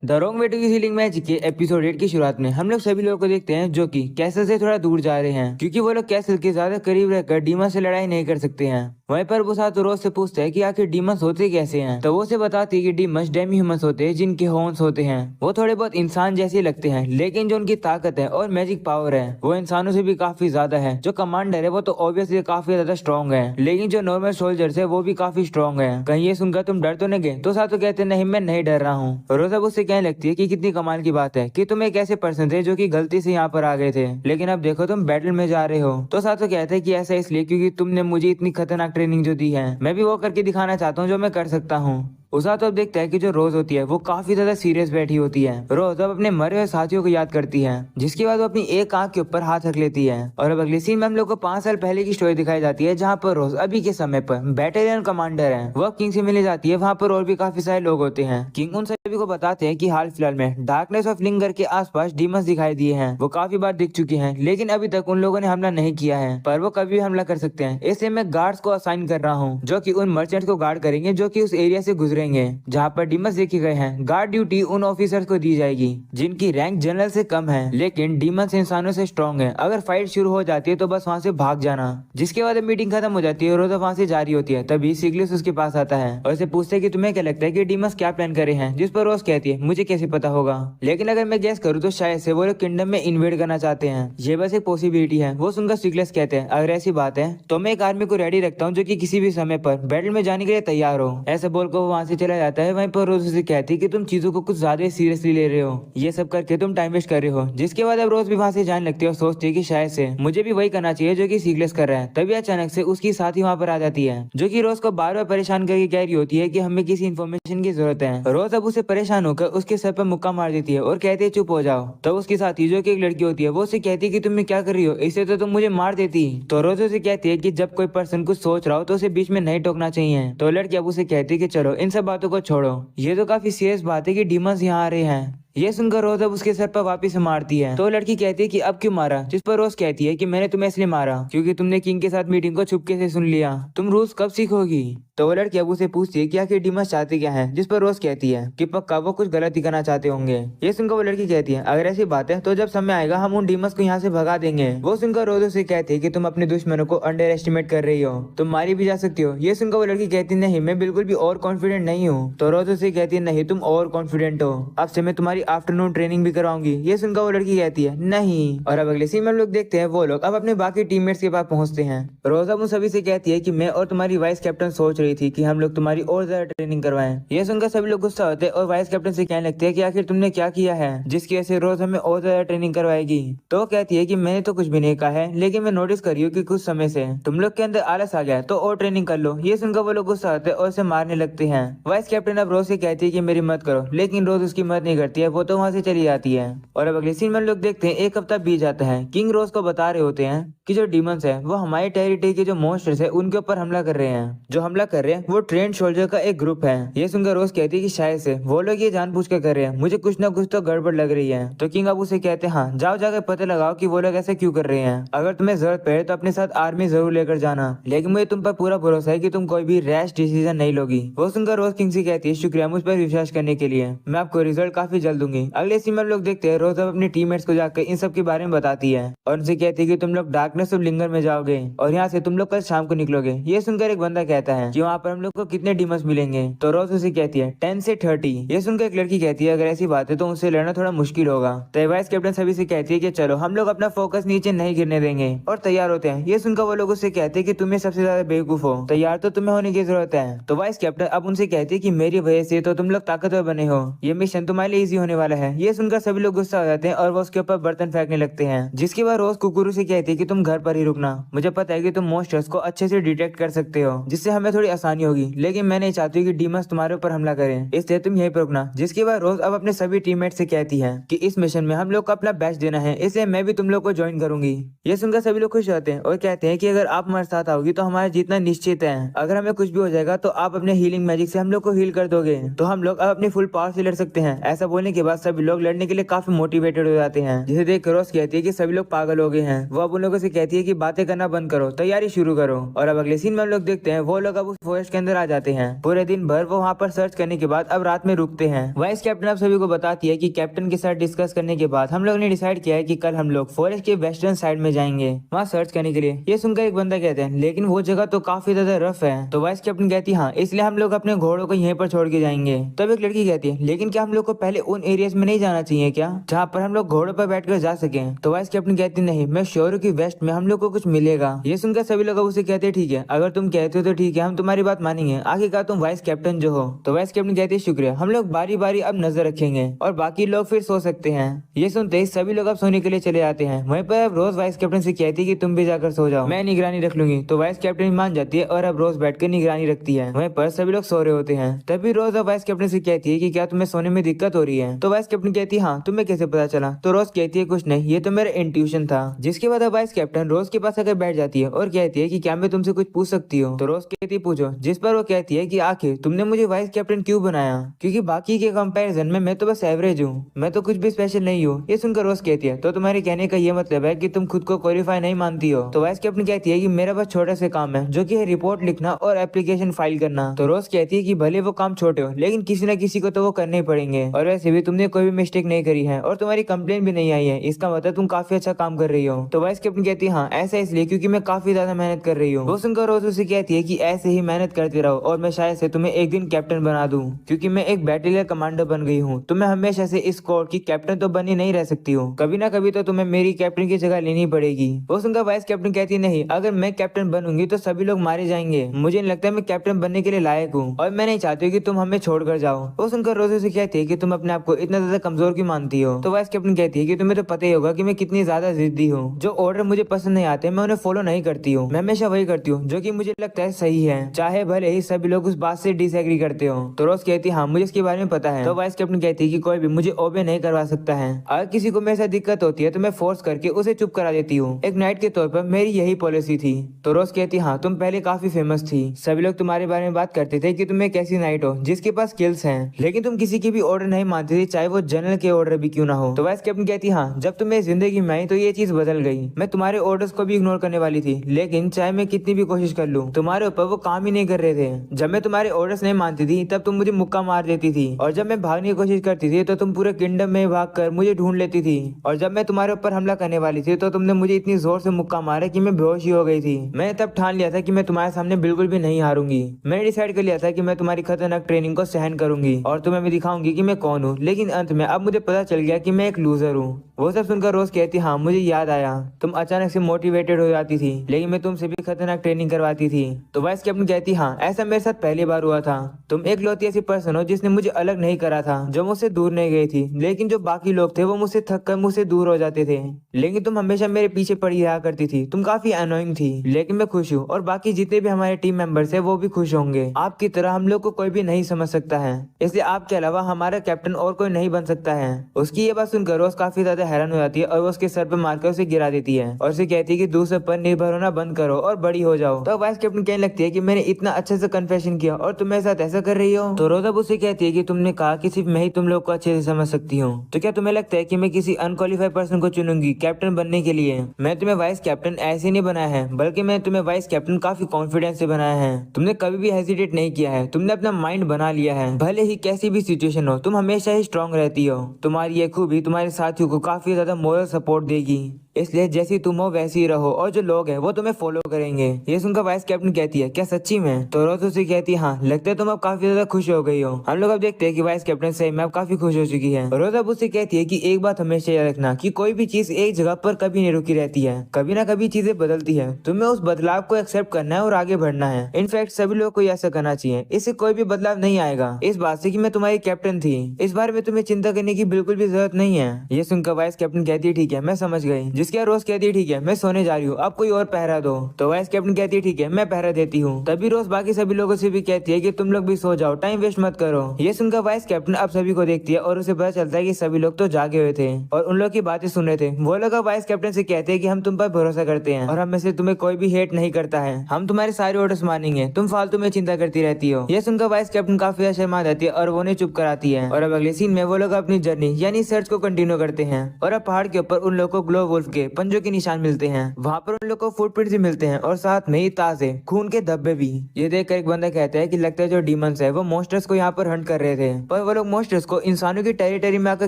The wrong way to healing magic के episode 8 की शुरुआत में हम लोग सभी लोगों को देखते हैं जो कि कैसल से थोड़ा दूर जा रहे हैं क्योंकि वो लोग कैसल के ज्यादा करीब रहकर डीमन से लड़ाई नहीं कर सकते हैं। वहीं पर वो साथ रोज से पूछता है कि आखिर डीमंस होते कैसे हैं, तो वो उसे बताती है कि डीमंस डेमी ह्यूमंस होते हैं जिनके हॉर्न्स होते हैं। वो थोड़े बहुत इंसान जैसे लगते हैं लेकिन जो उनकी ताकत है और मैजिक पावर है वो इंसानों से भी काफी ज्यादा है। जो कमांडर है वो तो ऑब्वियसली काफी ज्यादा स्ट्रॉन्ग है, लेकिन जो नॉर्मल सोल्जर्स है वो भी काफी स्ट्रॉन्ग है। कहीं ये सुनकर तुम डर तो नहीं गए? तो साथ कहते हैं नहीं मैं नहीं डर रहा हूँ। रोज अब उससे कहने लगती है कि कितनी कमाल की बात है कि तुम एक ऐसे पर्सन थे जो कि गलती से यहाँ पर आ गए थे, लेकिन अब देखो तुम बैटल में जा रहे हो। तो साथो कहते हैं कि ऐसा इसलिए क्योंकि तुमने मुझे इतनी खतरनाक ट्रेनिंग जो दी है मैं भी वो करके दिखाना चाहता हूँ जो मैं कर सकता हूँ। उसा तो अब देखता है कि जो रोज होती है वो काफी ज्यादा सीरियस बैठी होती है। रोज अब अपने मरे हुए साथियों को याद करती है, जिसके बाद वो अपनी एक आंख के ऊपर हाथ रख लेती है। और अब अगले सीन में हम लोग को 5 साल पहले की स्टोरी दिखाई जाती है जहाँ पर रोज अभी के समय पर बैटेलियन कमांडर है। वह किंग से मिलने जाती है। वहाँ पर और भी काफी सारे लोग होते हैं। किंग उन सभी को बताते हैं कि हाल फिलहाल में डार्कनेस ऑफ लिंगर के आसपास डीमंस दिखाई दिए हैं। वो काफी बार दिख चुके हैं लेकिन अभी तक उन लोगों ने हमला नहीं किया है, पर वो कभी भी हमला कर सकते हैं। इसलिए मैं गार्ड्स को असाइन कर रहा हूँ जो कि उन मर्चेंट्स को गार्ड करेंगे जो कि उस एरिया से गुजरेंगे जहाँ पर डीमंस देखे गए हैं। गार्ड ड्यूटी उन ऑफिसर्स को दी जाएगी जिनकी रैंक जनरल से कम है लेकिन डीमंस इंसानों से स्ट्रॉन्ग है। अगर फाइट शुरू हो जाती है तो बस वहाँ से भाग जाना। जिसके बाद मीटिंग खत्म हो जाती है और रोजा वहाँ से जारी होती है। तभी सिगलिस उसके पास आता है और उसे पूछते है कि तुम्हें क्या लगता है कि डीमंस क्या प्लान करे हैं, जिस पर रोज कहती है मुझे कैसे पता होगा, लेकिन अगर मैं गेस करूँ तो शायद से वो लोग किंगडम में इन्वेड करना चाहते हैं। ये बस एक पॉसिबिलिटी है। वो सुनकर सिगलिस कहते हैं अगर ऐसी बात है तो मैं एक आर्मी को रेडी रखता हूँ जो कि किसी भी समय पर बैटल में जाने के लिए तैयार हो। ऐसा बोलकर वो वहाँ से चला जाता है। वहीं पर रोज उसे कहती है कि तुम चीजों को कुछ ज्यादा सीरियसली ले रहे हो, ये सब करके तुम टाइम वेस्ट कर रहे हो। जिसके बाद अब रोज भी वहाँ से जाने लगती है और सोचती है कि शायद से मुझे भी वही करना चाहिए जो कि सिगलिस कर रहा है। तभी अचानक से उसकी साथी वहाँ पर आ जाती है जो कि रोज को बार बार परेशान करके कह रही होती है कि हमें किसी इन्फॉर्मेशन की जरूरत है। रोज अब उसे परेशान होकर उसके सर पर मुक्का मार देती है और कहती है चुप हो जाओ। तब उसकी साथी जो कि एक लड़की होती है वो उसे कहती है कि तुम क्या कर रही हो, इससे तो तुम मुझे मार देती। तो रोज उसे कहती है कि जब कोई पर्सन कुछ सोच रहा हो तो उसे बीच में नहीं टोकना चाहिए। तो लड़की अब उसे कहती है कि चलो इन सब बातों को छोड़ो, ये तो काफी सीरियस बात है कि डीमंस यहाँ आ रहे हैं। ये सुनकर रोज अब उसके सर पर वापिस मारती है। तो लड़की कहती है कि अब क्यों मारा, जिस पर रोज कहती है कि मैंने तुम्हें इसलिए मारा क्योंकि तुमने किंग के साथ मीटिंग को चुपके से सुन लिया। तुम रूल्स कब सीखोगी? तो वो लड़की अब उसे पूछती है कि आखिर डीमंस चाहते क्या है, जिस पर रोज कहती है कि पक्का वो कुछ गलती करना चाहते होंगे। ये सुनकर वो लड़की कहती है अगर ऐसी बात है तो जब समय आएगा हम उन डीमंस को यहाँ से भगा देंगे। वो सुनकर रोज उसे कहती है कि तुम अपने दुश्मनों को अंडर एस्टिमेट कर रही हो, तुम मारी भी जा सकती हो। ये सुनकर वो लड़की कहती नहीं मैं बिल्कुल भी और कॉन्फिडेंट नहीं हूँ। तो रोज उसे कहती है नहीं तुम और कॉन्फिडेंट हो, अब से मैं तुम्हारी आफ्टरनून ट्रेनिंग भी करवाऊंगी। ये सुनकर वो लड़की कहती है नहीं। और अब अगले सीन में हम लोग देखते हैं वो लोग अब अपने बाकी टीममेट्स के पास पहुंचते हैं। रोज अब उन सभी से कहती है कि मैं और तुम्हारी वाइस कैप्टन सोच रही थी कि हम लोग तुम्हारी और ज्यादा ट्रेनिंग करवाएं। ये सुनकर सभी लोग गुस्सा होते हैं और वाइस कैप्टन से कहने लगते हैं कि आखिर तुमने क्या किया है जिसकी वजह से रोज हमें और ज्यादा ट्रेनिंग करवाएगी। तो वो कहती है कि मैंने तो कुछ भी नहीं कहा है, लेकिन मैं नोटिस कर रही हूँ कि कुछ समय से तुम लोग के अंदर आलस आ गया तो और ट्रेनिंग कर लो। ये सुनकर वो लोग गुस्सा होते हैं और उसे मारने लगते हैं। वाइस कैप्टन अब रोज से कहती है कि मेरी मदद करो, लेकिन रोज उसकी मदद नहीं करती है, वो तो वहाँ से चली जाती है। और अब अगले सीन में लोग देखते हैं एक हफ्ता बीत जाता है। किंग रोज को बता रहे होते हैं कि जो डीमंस है वो हमारी टेरिटरी के जो मॉन्स्टर्स है उनके ऊपर हमला कर रहे हैं। जो हमला कर रहे हैं वो ट्रेंड सोल्जर का एक ग्रुप है। ये सुनकर रोज कहती है कि शायद से वो लोग ये जानबूझ कर रहे हैं, मुझे कुछ ना कुछ तो गड़बड़ लग रही है। तो किंग अब उसे कहते हैं हाँ जाओ जाकर पता लगाओ कि वो लोग ऐसा क्यों कर रहे हैं। अगर तुम्हें जरूरत पड़े तो अपने साथ आर्मी जरूर लेकर जाना, लेकिन मुझे तुम पर पूरा भरोसा है कि तुम कोई भी रैश डिसीजन नहीं लोगी। वो सुनकर रोज किंग से कहती है शुक्रिया मुझ पर विश्वास करने के लिए, मैं आपको रिजल्ट काफी जल्द दूंगी। अगले सीन में लोग देखते हैं रोज अब अपने टीममेट्स को जाकर इन सब के बारे में बताती है और उनसे कहती है कि तुम लोग डार्कनेस ऑफ लिंगर में जाओगे और यहाँ से तुम लोग कल शाम को निकलोगे। ये सुनकर एक बंदा कहता है कि वहाँ पर हम लोग को कितने डीमंस मिलेंगे। तो रोज उसे कहती है 10 से 30। ये सुनकर एक लड़की कहती है अगर ऐसी बात है तो उनसे लड़ना थोड़ा मुश्किल होगा। तो वाइस कैप्टन सभी से कहती है कि चलो हम लोग अपना फोकस नीचे नहीं गिरने देंगे और तैयार होते हैं। ये सुनकर वो लोग उससे कहते हैं कि तुम्हें सबसे ज्यादा बेवकूफ हो, तैयार तो तुम्हें होने की जरूरत है। तो वाइस कैप्टन अब उनसे कहती है कि मेरी वजह से तो तुम लोग ताकतवर बने हो, ये मिशन तुम्हारे लिए इजी होने वाला है। ये सुनकर सभी लोग गुस्सा हो जाते हैं और वो उसके ऊपर बर्तन फेंकने लगते हैं। जिसके बाद रोज कुकुरू से कहती है कि तुम घर पर ही रुकना, मुझे पता है कि तुम मॉन्स्टर्स को अच्छे से डिटेक्ट कर सकते हो जिससे हमें थोड़ी आसानी होगी, लेकिन मैं नहीं चाहती कि डीमंस तुम्हारे ऊपर हमला करें, इसलिए तुम यहीं पर रुकना। जिसके बाद रोज अब अपने सभी टीममेट से कहती है कि इस मिशन में हम लोग को अपना बेस्ट देना है, इसलिए मैं भी तुम लोग को ज्वाइन करूंगी। ये सुनकर सभी लोग खुश होते हैं और कहते हैं कि अगर आप हमारे साथ आओगी तो हमारा जीतना निश्चित है। अगर हमें कुछ भी हो जाएगा तो आप अपने हीलिंग मैजिक से हम लोग को हील कर दोगे, तो हम लोग अब अपनी फुल पावर से लड़ सकते हैं। ऐसा बोलने के बाद सभी लोग लड़ने के लिए काफी मोटिवेटेड हो जाते हैं, जिसे देख रोज कहती है कि सभी लोग पागल हो गए हैं। वो अब उन लोगों से कहती है कि बातें करना बंद करो, तैयारी शुरू करो। और अब अगले सीन में हम लोग देखते हैं वो लोग अब उस फॉरेस्ट के अंदर आ जाते हैं। पूरे दिन भर वो वहाँ पर सर्च करने के बाद अब रात में रुकते हैं। वाइस कैप्टन अब सभी को बताती है कि कैप्टन के साथ डिस्कस करने के बाद हम लोग ने डिसाइड किया है कि कल हम लोग फॉरेस्ट के वेस्टर्न साइड में जाएंगे वहाँ सर्च करने के लिए। ये सुनकर एक बंदा कहते हैं लेकिन वो जगह तो काफी ज्यादा रफ है। तो वाइस कैप्टन कहती है हाँ, इसलिए हम लोग अपने घोड़ों को यहीं पर छोड़ के जाएंगे। तब एक लड़की कहती है लेकिन क्या हम लोग को पहले उन एरियाज में नहीं जाना चाहिए क्या, जहाँ पर हम लोग घोड़ों पर बैठकर जा सके। तो वाइस कैप्टन कहती नहीं, मैं श्योर हूँ कि वेस्ट में हम लोग को कुछ मिलेगा। ये सुनकर सभी लोग उसे कहते हैं ठीक है, अगर तुम कहते हो तो ठीक है, हम तुम्हारी बात मानेंगे, आखिरकार तुम वाइस कैप्टन जो हो। तो वाइस कैप्टन कहती है शुक्रिया, हम लोग बारी बारी अब नजर रखेंगे और बाकी लोग फिर सो सकते हैं। ये सुनते ही सभी लोग अब सोने के लिए चले जाते हैं। वहीं पर अब रोज वाइस कैप्टन से कहती है कि तुम भी जाकर सो जाओ, मैं निगरानी रख लूंगी। तो वाइस कैप्टन मान जाती है और अब रोज बैठकर निगरानी रखती है। वहीं पर सभी लोग सो रहे होते हैं। तभी रोज अब वाइस कैप्टन से कहती है कि क्या तुम्हें सोने में दिक्कत हो रही है। तो वाइस कैप्टन कहती है हाँ, तुम्हें कैसे पता चला। तो रोज कहती है कुछ नहीं, ये तो मेरा इंट्यूशन था। जिसके बाद अब वाइस कैप्टन रोज के पास आकर बैठ जाती है और कहती है कि क्या मैं तुमसे कुछ पूछ सकती हूँ। तो रोज कहती है पूछो। जिस पर वो कहती है कि आखिर तुमने मुझे वाइस कैप्टन क्यों बनाया, क्योंकि बाकी के कंपैरिजन में मैं तो बस एवरेज हूँ, मैं तो कुछ भी स्पेशल नहीं हूँ। ये सुनकर रोज कहती है तो तुम्हारे कहने का ये मतलब है कि तुम खुद को क्वालिफाई नहीं मानती हो। तो वाइस कैप्टन कहती है कि मेरा बस छोटा सा काम है, जो कि है रिपोर्ट लिखना और एप्लीकेशन फाइल करना। तो रोज कहती है कि भले वो काम छोटे हो, लेकिन किसी न किसी को तो वो करने ही पड़ेंगे। और वैसे भी तुमने कोई भी मिस्टेक नहीं करी है और तुम्हारी कंप्लेन भी नहीं आई है, इसका मतलब तुम काफी अच्छा काम कर रही हो। तो वाइस कैप्टन कहती है हाँ, ऐसा इसलिए क्योंकि मैं काफी ज्यादा मेहनत कर रही हूँ। वो सुनकर रोज उसे कहती है कि ऐसे ही मेहनत करते रहो और मैं शायद से तुम्हें एक दिन कैप्टन बना दूं, क्योंकि मैं एक बैटलियन कमांडर बन गई हूँ। तो मैं हमेशा से इस कोर की कैप्टन तो बनी नहीं रह सकती हूँ, कभी ना कभी तो तुम्हें मेरी कैप्टन की जगह लेनी पड़ेगी। वो सुनकर वाइस कैप्टन कहती नहीं, अगर मैं कैप्टन बनूंगी तो सभी लोग मारे जाएंगे, मुझे नहीं लगता मैं कैप्टन बनने के लिए लायक हूँ और मैं नहीं चाहती कि तुम हमें छोड़कर जाओ। वो सुनकर रोज उसे कहती है कि तुम अपने आप को इतना ज्यादा कमजोर क्यों मानती हो। तो वाइस कैप्टन कहती है कि तुम्हें तो पता ही होगा कि मैं कितनी ज्यादा जिद्दी हूँ, जो ऑर्डर मुझे पसंद नहीं आते मैं उन्हें फॉलो नहीं करती हूँ, मैं हमेशा वही करती हूँ जो कि मुझे लगता है सही है, चाहे भले ही सभी लोग उस बात से डिसएग्री करते हो। तो रोज कहती है हाँ, मुझे इसके बारे में पता है। तो वाइस कैप्टन कहती है कि कोई भी मुझे ओबे नहीं करवा सकता है, अगर किसी को मेरे साथ दिक्कत होती है तो मैं फोर्स करके उसे चुप करा देती हूँ, एक नाइट के तौर पर मेरी यही पॉलिसी थी। तो रोज कहती हाँ, तुम पहले काफी फेमस थी, सभी लोग तुम्हारे बारे में बात करते थे कि तुम एक ऐसी नाइट हो जिसके पास स्किल्स हैं, लेकिन तुम किसी की भी ऑर्डर नहीं मानती थी, चाहे वो जनरल के ऑर्डर भी क्यों ना हो। तो वाइस कैप्टन कहती हाँ, जब तुम मेरी जिंदगी में आई तो ये चीज बदल गई, मैं तुम्हारे ऑर्डर्स को भी इग्नोर करने वाली थी, लेकिन चाहे मैं कितनी भी कोशिश कर लूं तुम्हारे ऊपर वो काम ही नहीं कर रहे थे। जब मैं तुम्हारे ऑर्डर्स नहीं मानती थी तब तुम मुझे मुक्का मार देती थी, और जब मैं भागने की कोशिश करती थी तो तुम पूरे किंगडम में भागकर मुझे ढूंढ लेती थी, और जब मैं तुम्हारे ऊपर हमला करने वाली थी तो तुमने मुझे इतनी जोर से मुक्का मारा कि मैं बेहोश ही हो गई थी। मैंने तब ठान लिया था कि मैं तुम्हारे सामने बिल्कुल भी नहीं हारूंगी, मैंने डिसाइड कर लिया था कि मैं तुम्हारी खतरनाक ट्रेनिंग को सहन करूंगी और तुम्हें मैं दिखाऊंगी कि मैं कौन हूँ। लेकिन अंत में अब मुझे पता चल गया कि मैं एक लूजर हूँ। वो सब सुनकर रोज कहती हाँ, मुझे याद आया, तुम अचानक से मोटिवेटेड हो जाती थी, लेकिन मैं तुमसे भी खतरनाक ट्रेनिंग करवाती थी। तो वाइस कैप्टन कहती हाँ, ऐसा मेरे साथ पहली बार हुआ था, तुम एक लौती ऐसी पर्सन हो जिसने मुझे अलग नहीं करा था, जो मुझसे दूर नहीं गई थी, लेकिन जो बाकी लोग थे वो मुझसे थक कर मुझसे दूर हो जाते थे, लेकिन तुम हमेशा मेरे पीछे पड़ी रहा करती थी। तुम काफी अनोइंग थी, लेकिन मैं खुश हूँ और बाकी जितने भी हमारे टीम मेंबर्स है वो भी खुश होंगे। आपकी तरह हम लोग को कोई भी नहीं समझ सकता है, इसलिए आपके अलावा हमारा कैप्टन और कोई नहीं बन सकता है। उसकी ये बात सुनकर रोज काफी ज्यादा हैरान हो जाती है और वो उसके सर पर मारकर उसे गिरा देती है और उसे कहती है कि दूसरे पर निर्भर होना बंद करो और बड़ी हो जाओ। तो वाइस कैप्टन कहने लगती है कि मैंने इतना अच्छे से कन्फेशन किया और तुम मेरे साथ ऐसा कर रही हो। तो रोज अब उसे कहती है कि तुमने कहा कि सिर्फ मैं ही तुम लोग को अच्छे से समझ सकती हूँ, तो क्या तुम्हें लगता है कि मैं किसी अनक्वालिफाइड पर्सन को चुनूंगी कैप्टन बनने के लिए। मैं तुम्हें वाइस कैप्टन ऐसे नहीं बनाया है, बल्कि मैं तुम्हें वाइस कैप्टन काफी कॉन्फिडेंस से बनाया है। तुमने कभी भी हेजिटेट नहीं किया है, तुमने अपना माइंड बना लिया है, भले ही कैसी भी सिचुएशन हो तुम हमेशा ही स्ट्रांग रहती हो। तुम्हारी ये खूबी तुम्हारे साथियों को काफी ज्यादा मोरल सपोर्ट देगी, इसलिए जैसी तुम हो वैसी ही रहो और जो लोग हैं वो तुम्हें फॉलो करेंगे। ये सुनकर वाइस कैप्टन कहती है क्या सच्ची में। तो रोज उसे कहती है हाँ, लगता है तुम अब काफी ज्यादा खुश हो गई हो। हम लोग अब देखते हैं कि वाइस कैप्टन सही में अब काफी खुश हो चुकी है। रोज अब उसे कहती है कि एक बात हमेशा याद रखना कि कोई भी चीज एक जगह पर कभी नहीं रुकी रहती है, कभी ना कभी चीजें बदलती है, तुम्हें उस बदलाव को एक्सेप्ट करना है और आगे बढ़ना है। इनफैक्ट सभी लोग को ऐसा करना चाहिए, इससे कोई भी बदलाव नहीं आएगा। इस बात से कि मैं तुम्हारी कैप्टन थी, इस बारे में तुम्हें चिंता करने की बिल्कुल भी जरूरत नहीं है। ये सुनकर वाइस कैप्टन कहती है ठीक है, मैं समझ गई। जिसके बाद रोज कहती है ठीक है मैं सोने जा रही हूँ, अब कोई और पहरा दो। तो वाइस कैप्टन कहती है ठीक है मैं पहरा देती हूँ। तभी रोज बाकी सभी लोगों से भी कहती है कि तुम लोग भी सो जाओ, टाइम वेस्ट मत करो। ये सुनकर वाइस कैप्टन अब सभी को देखती है और उसे पता चलता है कि सभी लोग तो जागे हुए थे और उन लोग की बातें सुन रहे थे। वो लोग अब वाइस कैप्टन से कहते हैं कि हम तुम पर भरोसा करते हैं और हम में से तुम्हें कोई भी हेट नहीं करता है, हम तुम्हारे सारे ऑर्डर्स मानेंगे, तुम फालतू में चिंता करती रहती हो। ये सुनकर वाइस कैप्टन काफी शर्मा जाती है और वो उन्हें चुप कराती है। और अब अगले सीन में वो लोग अपनी जर्नी यानी सर्च को कंटिन्यू करते हैं और अब पहाड़ के ऊपर उन लोगों को ग्लो वुल्फ के पंजों के निशान मिलते हैं। वहाँ पर उन लोग को फुटप्रिंट्स भी मिलते हैं और साथ में ही ताजे खून के धब्बे भी। ये देखकर एक बंदा कहता है कि लगता है जो डीमंस है वो मॉन्स्टर्स को यहाँ पर हंट कर रहे थे, पर वो लोग मॉन्स्टर्स को इंसानों की टेरिटरी में आकर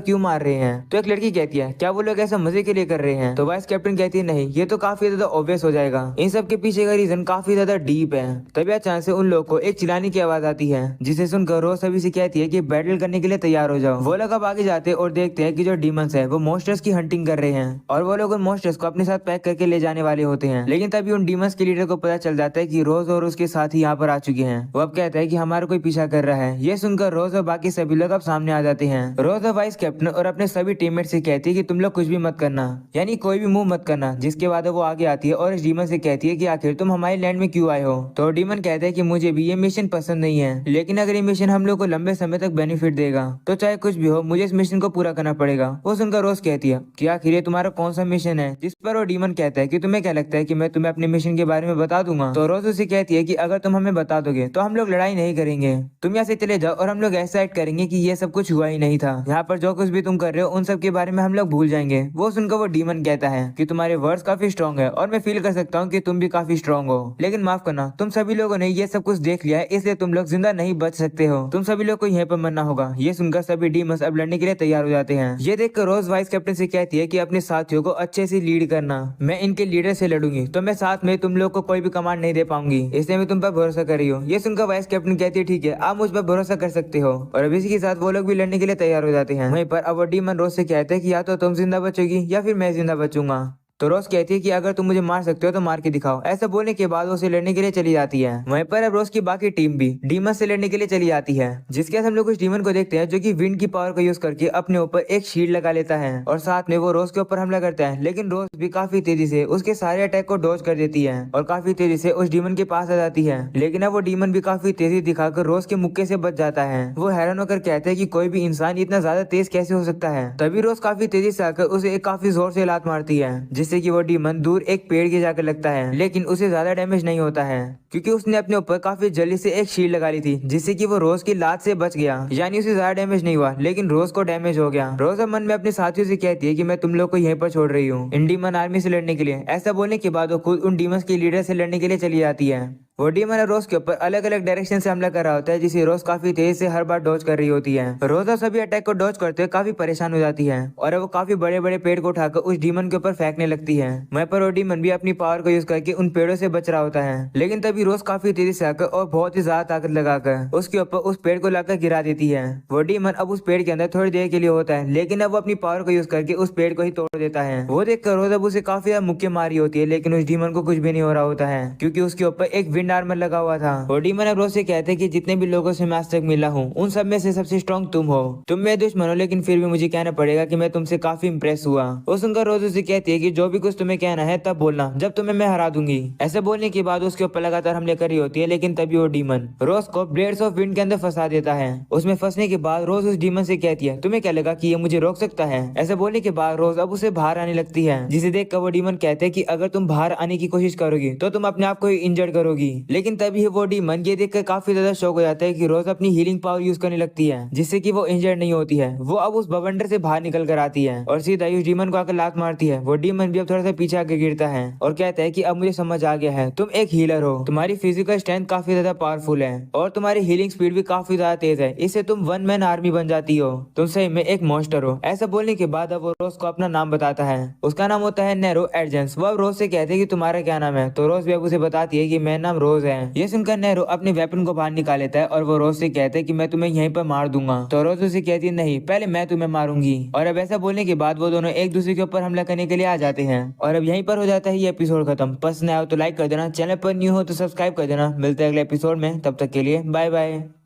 क्यों मार रहे हैं। तो एक लड़की कहती है क्या वो लोग ऐसा मजे के लिए कर रहे हैं। तो वाइस कैप्टन कहती है नहीं, ये तो काफी ज्यादा ऑब्वियस हो जाएगा, इन सब के पीछे का रीजन काफी ज्यादा डीप है। तभी अचानक से उन लोगों को एक चिल्लाने की आवाज आती है जिसे सुनकर रोज सभी से कहती है कि बैटल करने के लिए तैयार हो जाओ। वो लोग अब आगे जाते और देखते हैं कि जो डीमंस है वो मॉन्स्टर्स की हंटिंग कर रहे हैं और वो लोग उन मॉन्स्टर्स को अपने साथ पैक करके ले जाने वाले होते हैं। लेकिन तभी उन डीमंस के लीडर को पता चल जाता है कि रोज और उसके साथ ही यहाँ पर आ चुके हैं। वो अब कहता है कि हमारा कोई पीछा कर रहा है। ये सुनकर रोज और बाकी सभी लोग अब सामने आ जाते हैं। रोज और वाइस कैप्टन और अपने सभी टीममेट से कहती है कि तुम लोग कुछ भी मत करना, यानी कोई भी मूव मत करना। जिसके बाद वो आगे आती है और इस डीमन से कहती है कि आखिर तुम हमारे लैंड में क्यों आए हो। तो डीमन कहता है कि मुझे भी ये मिशन पसंद नहीं है, लेकिन अगर ये मिशन हम लोग को लंबे समय तक बेनिफिट देगा तो चाहे कुछ भी हो मुझे इस मिशन को पूरा करना पड़ेगा। वो सुनकर रोज कहती है कि आखिर ये तुम्हारा कौन सा मिशन है। जिस पर वो डीमन कहता है कि तुम्हें क्या लगता है कि मैं तुम्हें अपने मिशन के बारे में बता दूंगा। तो रोज उसे कहती है कि अगर तुम हमें बता दोगे तो हम लोग लड़ाई नहीं करेंगे, तुम यहाँ से चले जाओ और हम लोग ऐसा एक्ट करेंगे कि ये सब कुछ हुआ ही नहीं था। यहाँ पर जो कुछ भी तुम कर रहे हो उन सब के बारे में हम लोग भूल जाएंगे। वो सुनकर वो डीमन कहता है कि तुम्हारे वर्ड्स काफी स्ट्रॉन्ग है और मैं फील कर सकता हूँ कि तुम भी काफी स्ट्रॉन्ग हो, लेकिन माफ करना तुम सभी लोगों ने ये सब कुछ देख लिया है, इसलिए तुम लोग जिंदा नहीं बच सकते हो, तुम सभी लोग को यहीं पर मरना होगा। ये सुनकर सभी डीमंस अब लड़ने के लिए तैयार हो जाते हैं। ये देखकर रोज वाइस कैप्टन से कहती है कि अपने साथियों को अच्छे से लीड करना, मैं इनके लीडर से लड़ूंगी तो मैं साथ में तुम लोग को कोई भी कमांड नहीं दे पाऊंगी, इसलिए मैं तुम पर भरोसा कर रही हूँ। ये सुनकर वाइस कैप्टन कहती है ठीक है आप मुझ पर भरोसा कर सकते हो। और अब इसी के साथ वो लोग भी लड़ने के लिए तैयार हो जाते हैं। वहीं पर अब वो डीमन रोज से कहते हैं कि या तो तुम जिंदा बचोगी या फिर मैं जिंदा बचूंगा। तो रोज कहती है कि अगर तुम मुझे मार सकते हो तो मार के दिखाओ। ऐसा बोलने के बाद वो उसे लड़ने के लिए चली जाती है। वहीं पर अब रोज की बाकी टीम भी डीमन से लड़ने के लिए चली जाती है। जिसके बाद हम लोग कुछ डीमन को देखते हैं जो कि विंड की पावर का यूज करके अपने ऊपर एक शील्ड लगा लेता है और साथ में वो रोज के ऊपर हमला करता है। लेकिन रोज भी काफी तेजी से उसके सारे अटैक को डॉज कर देती है और काफी तेजी से उस डीमन के पास आ जाती है। लेकिन अब वो डीमन भी काफी तेजी दिखाकर रोज के मुक्के से बच जाता है। वो हैरान होकर कहते हैं कि कोई भी इंसान इतना ज्यादा तेज कैसे हो सकता है। तभी रोज काफी तेजी से आकर उसे एक काफी जोर से लात मारती है जिससे कि वो डीमन दूर एक पेड़ के जाकर लगता है, लेकिन उसे ज्यादा डैमेज नहीं होता है क्योंकि उसने अपने ऊपर काफी जल्दी से एक शील्ड लगा ली थी जिससे कि वो रोज की लात से बच गया, यानी उसे ज्यादा डैमेज नहीं हुआ लेकिन रोज को डैमेज हो गया। रोज अब मन में अपने साथियों से कहती है कि मैं तुम लोग को यहीं पर छोड़ रही हूँ इन डीमन आर्मी से लड़ने के लिए। ऐसा बोलने के बाद वो खुद उन डीमंस के लीडर से लड़ने के लिए चली जाती है। वो डीमन रोज के ऊपर अलग अलग डायरेक्शन से हमला कर रहा होता है जिसे रोज काफी तेज से हर बार डॉज कर रही होती है। रोज सभी अटैक को डॉज करते हुए काफी परेशान हो जाती है और वो काफी बड़े बड़े पेड़ को उठाकर उस डीमन के ऊपर फेंकने लगती है। वहीं पर वो डीमन भी अपनी पावर को यूज करके उन पेड़ों से बच रहा होता है। लेकिन तभी रोज काफी तेजी से आकर और बहुत ही ज्यादा ताकत लगाकर उसके ऊपर उस पेड़ को लाकर गिरा देती है। वो डीमन अब उस पेड़ के अंदर थोड़ी देर के लिए होता है, लेकिन अब वो अपनी पावर को यूज करके उस पेड़ को ही तोड़ देता है। वो देखकर रोज अब उसे काफी ज्यादा मुक्के मारी होती है, लेकिन उस डीमन को कुछ भी नहीं हो रहा होता है क्योंकि उसके ऊपर एक विंड आर्मर लगा हुआ था। वो डीमन अब रोज से कहते हैं कि जितने भी लोगों से मैं आज तक मिला हूँ उन सब में से सबसे स्ट्रॉन्ग तुम हो, तुम मेरे दुश्मन हो, लेकिन फिर भी मुझे कहना पड़ेगा कि मैं तुमसे काफी इंप्रेस हुआ। वो सुनकर रोज उसे कहती है कि जो भी कुछ तुम्हें कहना है तब बोलना, जब तुम्हें मैं हरा दूंगी। ऐसे बोलने के बाद उसके ऊपर लगातार हमले कर रही होती है, लेकिन तभी वो डीमन रोज को ब्लेड्स ऑफ विंड के अंदर फंसा देता है। उसमें फंसने के बाद रोज उस डीमन से कहती है तुम्हें क्या लगा कि ये मुझे रोक सकता है। ऐसे बोलने के बाद रोज अब उसे बाहर आने लगती है, जिसे देखकर वो डीमन कहते हैं कि अगर तुम बाहर आने की कोशिश करोगी तो तुम अपने आप को इंजर्ड करोगी। लेकिन तभी वो डीमन ये देखकर काफी ज्यादा शॉक हो जाता है कि रोज अपनी हीलिंग पावर यूज करने लगती है जिससे कि वो इंजर्ड नहीं होती है। वो अब उस बवंडर से बाहर निकल कर आती है और सीधा उस डीमन को आकर लात मारती है। वो डीमन भी अब थोड़ा सा पीछे आके गिरता है और कहता है कि अब मुझे समझ आ गया है, तुम एक हीलर हो, तुम्हारी फिजिकल स्ट्रेंथ काफी ज्यादा पावरफुल है और तुम्हारी हीलिंग स्पीड भी काफी ज्यादा तेज है, इससे तुम वन मैन आर्मी बन जाती हो, तुम सही में एक मॉन्स्टर हो। ऐसा बोलने के बाद अब वो रोज को अपना नाम बताता है। उसका नाम होता है नेरो एडजेंस। वो अब रोज से कहते हैं कि तुम्हारा क्या नाम है। तो रोज भी अब उसे बताती है कि मेरा नाम रोज है। ये सुनकर नेरो अपने वेपन को बाहर निकाल लेता है और वो रोज से कहते हैं कि मैं तुम्हें यहीं पर मार दूंगा। तो रोज उसे कहती है नहीं, पहले मैं तुम्हें मारूंगी। और अब ऐसा बोलने के बाद वो दोनों एक दूसरे के ऊपर हमला करने के लिए आ जाते हैं और अब यहीं पर हो जाता है ये एपिसोड खत्म। पसंद आया हो तो लाइक कर देना, चैनल पर न्यू हो तो सब्सक्राइब कर देना। मिलते हैं अगले एपिसोड में, तब तक के लिए बाय बाय।